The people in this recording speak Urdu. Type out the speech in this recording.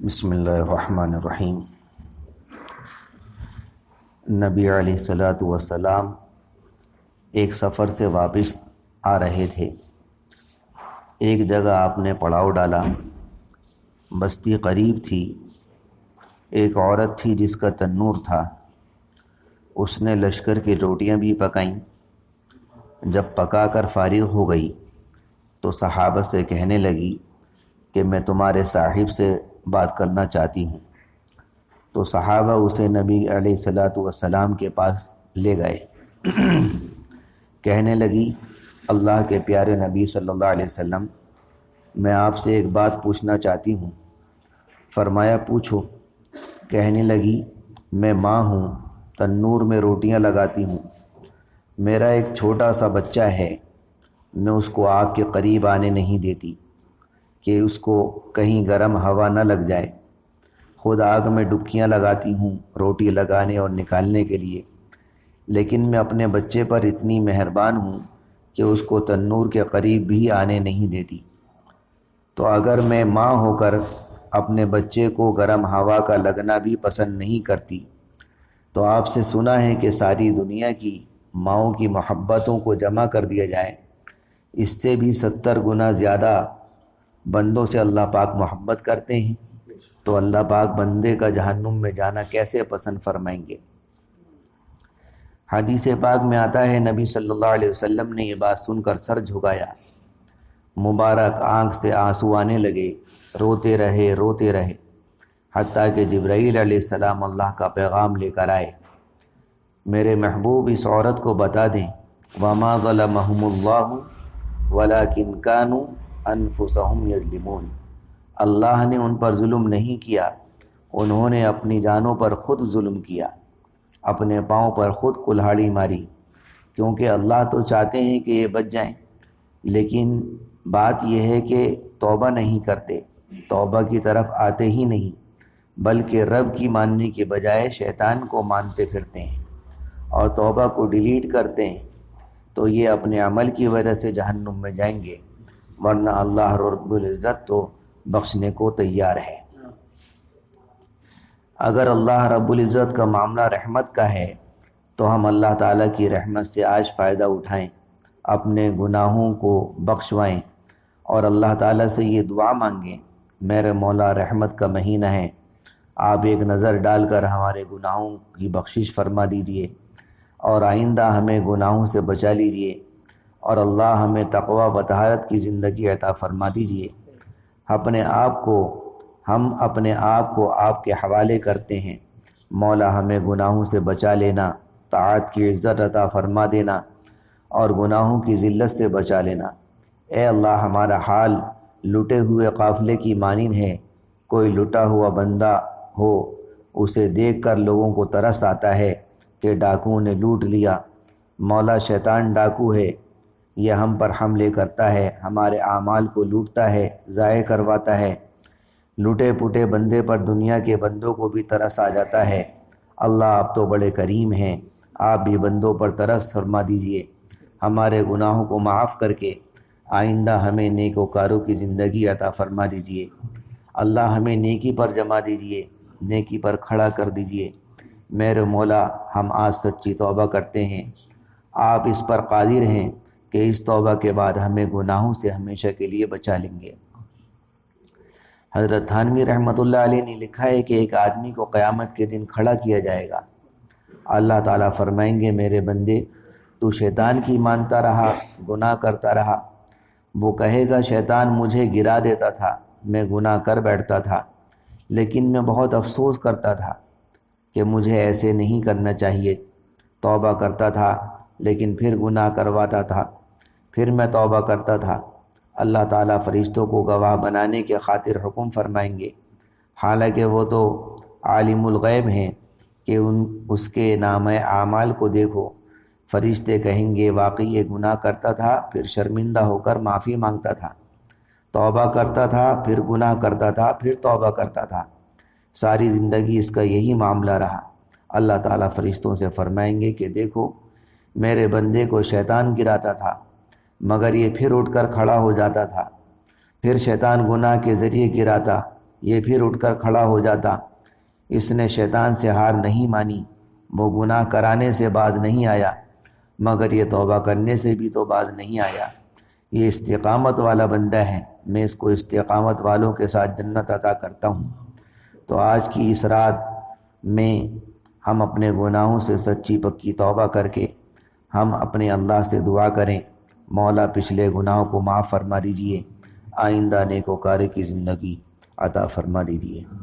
بسم اللہ الرحمن الرحیم۔ نبی علیہ الصلاۃ والسلام ایک سفر سے واپس آ رہے تھے۔ ایک جگہ آپ نے پڑاؤ ڈالا، بستی قریب تھی۔ ایک عورت تھی جس کا تنور تھا، اس نے لشکر کی روٹیاں بھی پکائیں۔ جب پکا کر فارغ ہو گئی تو صحابہ سے کہنے لگی کہ میں تمہارے صاحب سے بات کرنا چاہتی ہوں۔ تو صحابہ اسے نبی علیہ الصلاۃ والسلام کے پاس لے گئے۔ کہنے لگی، اللہ کے پیارے نبی صلی اللہ علیہ وسلم، میں آپ سے ایک بات پوچھنا چاہتی ہوں۔ فرمایا، پوچھو۔ کہنے لگی، میں ماں ہوں، تنور میں روٹیاں لگاتی ہوں۔ میرا ایک چھوٹا سا بچہ ہے، میں اس کو آگ کے قریب آنے نہیں دیتی کہ اس کو کہیں گرم ہوا نہ لگ جائے۔ خود آگ میں ڈبکیاں لگاتی ہوں روٹی لگانے اور نکالنے کے لیے، لیکن میں اپنے بچے پر اتنی مہربان ہوں کہ اس کو تنور کے قریب بھی آنے نہیں دیتی۔ تو اگر میں ماں ہو کر اپنے بچے کو گرم ہوا کا لگنا بھی پسند نہیں کرتی، تو آپ سے سنا ہے کہ ساری دنیا کی ماؤں کی محبتوں کو جمع کر دیا جائے، اس سے بھی 70 گنا زیادہ بندوں سے اللہ پاک محبت کرتے ہیں، تو اللہ پاک بندے کا جہنم میں جانا کیسے پسند فرمائیں گے؟ حدیث پاک میں آتا ہے، نبی صلی اللہ علیہ وسلم نے یہ بات سن کر سر جھکایا، مبارک آنکھ سے آنسو آنے لگے، روتے رہے حتیٰ کہ جبرائیل علیہ السلام اللہ کا پیغام لے کر آئے۔ میرے محبوب اس عورت کو بتا دیں، وَمَا ظَلَمَهُمُ اللَّهُ وَلَكِنْ كَانُوا أَنفُسَهُمْ يَظْلِمُونَ۔ اللہ نے ان پر ظلم نہیں کیا، انہوں نے اپنی جانوں پر خود ظلم کیا، اپنے پاؤں پر خود کلہاڑی ماری، کیونکہ اللہ تو چاہتے ہیں کہ یہ بچ جائیں، لیکن بات یہ ہے کہ توبہ نہیں کرتے، توبہ کی طرف آتے ہی نہیں، بلکہ رب کی ماننے کے بجائے شیطان کو مانتے پھرتے ہیں اور توبہ کو ڈیلیٹ کرتے ہیں، تو یہ اپنے عمل کی وجہ سے جہنم میں جائیں گے، ورنہ اللہ رب العزت تو بخشنے کو تیار ہے۔ اگر اللہ رب العزت کا معاملہ رحمت کا ہے تو ہم اللہ تعالیٰ کی رحمت سے آج فائدہ اٹھائیں، اپنے گناہوں کو بخشوائیں اور اللہ تعالیٰ سے یہ دعا مانگیں، میرے مولا رحمت کا مہینہ ہے، آپ ایک نظر ڈال کر ہمارے گناہوں کی بخشش فرما دیجئے اور آئندہ ہمیں گناہوں سے بچا لیجئے، اور اللہ ہمیں تقوی و طہارت کی زندگی عطا فرما دیجئے۔ ہم اپنے آپ کو آپ کے حوالے کرتے ہیں، مولا ہمیں گناہوں سے بچا لینا، طاعت کی عزت عطا فرما دینا اور گناہوں کی ذلت سے بچا لینا۔ اے اللہ، ہمارا حال لٹے ہوئے قافلے کی مانند ہے، کوئی لٹا ہوا بندہ ہو، اسے دیکھ کر لوگوں کو ترس آتا ہے کہ ڈاکوؤں نے لوٹ لیا۔ مولا، شیطان ڈاکو ہے، یہ ہم پر حملے کرتا ہے، ہمارے اعمال کو لوٹتا ہے، ضائع کرواتا ہے۔ لوٹے پوٹے بندے پر دنیا کے بندوں کو بھی ترس آ جاتا ہے۔ اللہ، آپ تو بڑے کریم ہیں، آپ بھی بندوں پر ترس فرما دیجئے، ہمارے گناہوں کو معاف کر کے آئندہ ہمیں نیک وکاروں کی زندگی عطا فرما دیجئے۔ اللہ، ہمیں نیکی پر جمع دیجئے، نیکی پر کھڑا کر دیجئے۔ میرے مولا، ہم آج سچی توبہ کرتے ہیں، آپ اس پر قادر ہیں کہ اس توبہ کے بعد ہمیں گناہوں سے ہمیشہ کے لیے بچا لیں گے۔ حضرت تھانوی رحمۃ اللہ علیہ نے لکھا ہے کہ ایک آدمی کو قیامت کے دن کھڑا کیا جائے گا، اللہ تعالیٰ فرمائیں گے، میرے بندے، تو شیطان کی مانتا رہا، گناہ کرتا رہا۔ وہ کہے گا، شیطان مجھے گرا دیتا تھا، میں گناہ کر بیٹھتا تھا، لیکن میں بہت افسوس کرتا تھا کہ مجھے ایسے نہیں کرنا چاہیے، توبہ کرتا تھا لیکن پھر گناہ کرواتا تھا، پھر میں توبہ کرتا تھا۔ اللہ تعالیٰ فرشتوں کو گواہ بنانے کے خاطر حکم فرمائیں گے، حالانکہ وہ تو عالم الغیب ہیں کہ اس کے نامہ اعمال کو دیکھو۔ فرشتے کہیں گے، واقعی یہ گناہ کرتا تھا، پھر شرمندہ ہو کر معافی مانگتا تھا، توبہ کرتا تھا، پھر گناہ کرتا تھا، پھر توبہ کرتا تھا، ساری زندگی اس کا یہی معاملہ رہا۔ اللہ تعالیٰ فرشتوں سے فرمائیں گے کہ دیکھو، میرے بندے کو شیطان گراتا تھا، مگر یہ پھر اٹھ کر کھڑا ہو جاتا تھا، پھر شیطان گناہ کے ذریعے گراتا، یہ پھر اٹھ کر کھڑا ہو جاتا۔ اس نے شیطان سے ہار نہیں مانی، وہ گناہ کرانے سے باز نہیں آیا، مگر یہ توبہ کرنے سے بھی تو باز نہیں آیا۔ یہ استقامت والا بندہ ہے، میں اس کو استقامت والوں کے ساتھ جنت عطا کرتا ہوں۔ تو آج کی اس رات میں ہم اپنے گناہوں سے سچی پکی توبہ کر کے ہم اپنے اللہ سے دعا کریں، مولا پچھلے گناہوں کو معاف فرما دیجئے، آئندہ نیکوکاری کی زندگی عطا فرما دیجئے۔